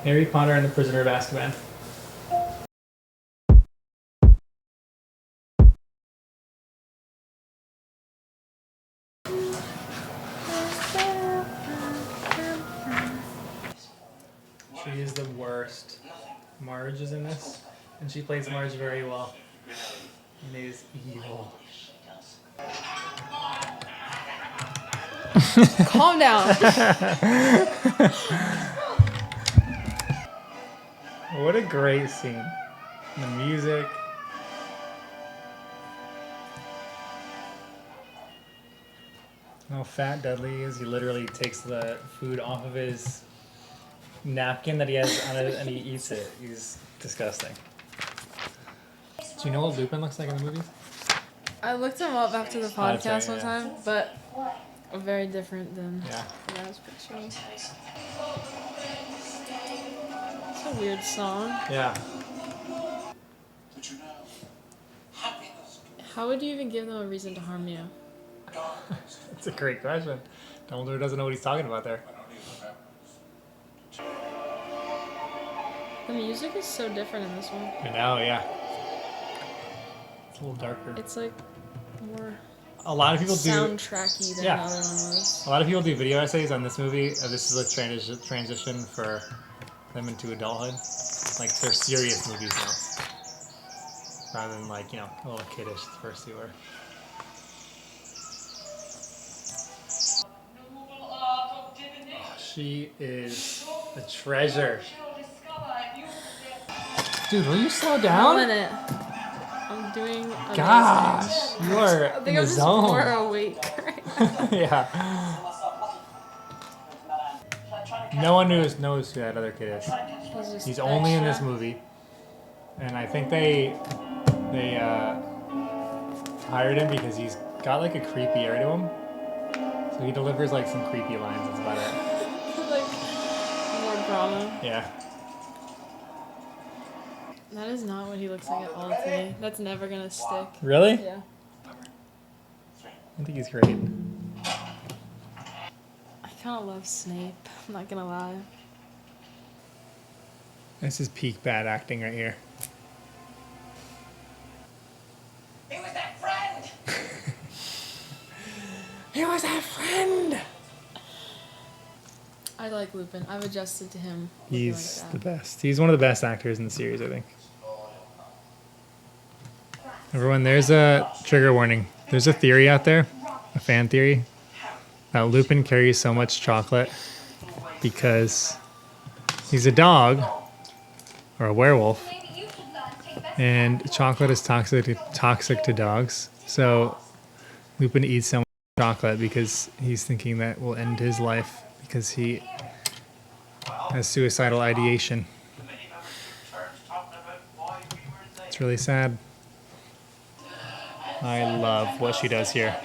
Harry Potter and the Prisoner of Azkaban. She is the worst. Marge is in this, and she plays Marge very well. And it is evil. Calm down. What a great scene. The music. How fat Dudley is. He literally takes the food off of his napkin that he has on it and he eats it. He's disgusting. Do you know what Lupin looks like in the movies? I looked him up after the podcast that's right, one time, but very different than Yeah. what I was picturing. It's a weird song. Yeah. How would you even give them a reason to harm you? That's a great question. Dumbledore doesn't know what he's talking about there. The music is so different in this one. I know, yeah. It's a little darker. It's like more A lot of people do. soundtracky than Yeah. the other one was. A lot of people do video essays on this movie. This is a transition for them into adulthood. Like they're serious movies now, rather than like a little kiddish. The first two were. Oh, she is a treasure. Dude, will you slow down? 1 minute. I'm doing amazing. Gosh, you are I in think the I'm just zone. more awake right now. Yeah. No one knows who that other kid is. He's only in this movie, and I think they hired him because he's got like a creepy air to him. So he delivers like some creepy lines. That's about it. Like more drama. Yeah. That is not what he looks like at all to me. That's never gonna stick. Really? Yeah. I think he's great. I kind of love Snape. I'm not gonna lie. This is peak bad acting right here. He was that friend! He was that friend! I like Lupin. I've adjusted to him. He's like the that. best. He's one of the best actors in the series, I think. Everyone, there's a trigger warning. There's a theory out there, a fan theory, that Lupin carries so much chocolate because he's a dog or a werewolf, and chocolate is toxic to dogs. So Lupin eats so much chocolate because he's thinking that will end his life because he has suicidal ideation. It's really sad. I love what she does here.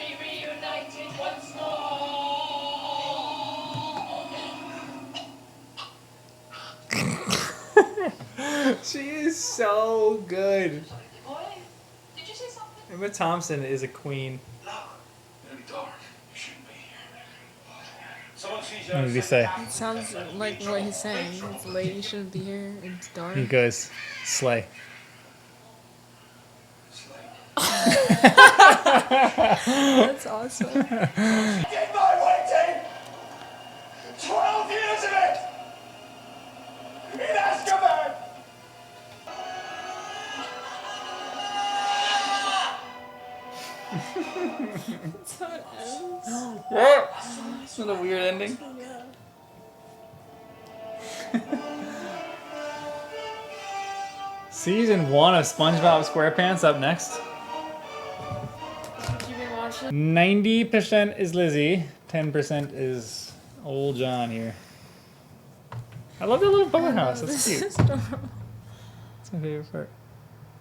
She is so good. Did you say something? Emma Thompson is a queen. What did he say? It sounds like what he's saying. It's late. You shouldn't be here. It's dark. He goes, slay. That's awesome. Did my waiting! 12 years of it! In Azkaban! That's how it ends. It's not a weird ending. Yeah. Season 1 of SpongeBob SquarePants up next. Have you been watching? 90% is Lizzie, 10% is old John here. I love the little boathouse. That's This cute. is adorable. That's my favorite part.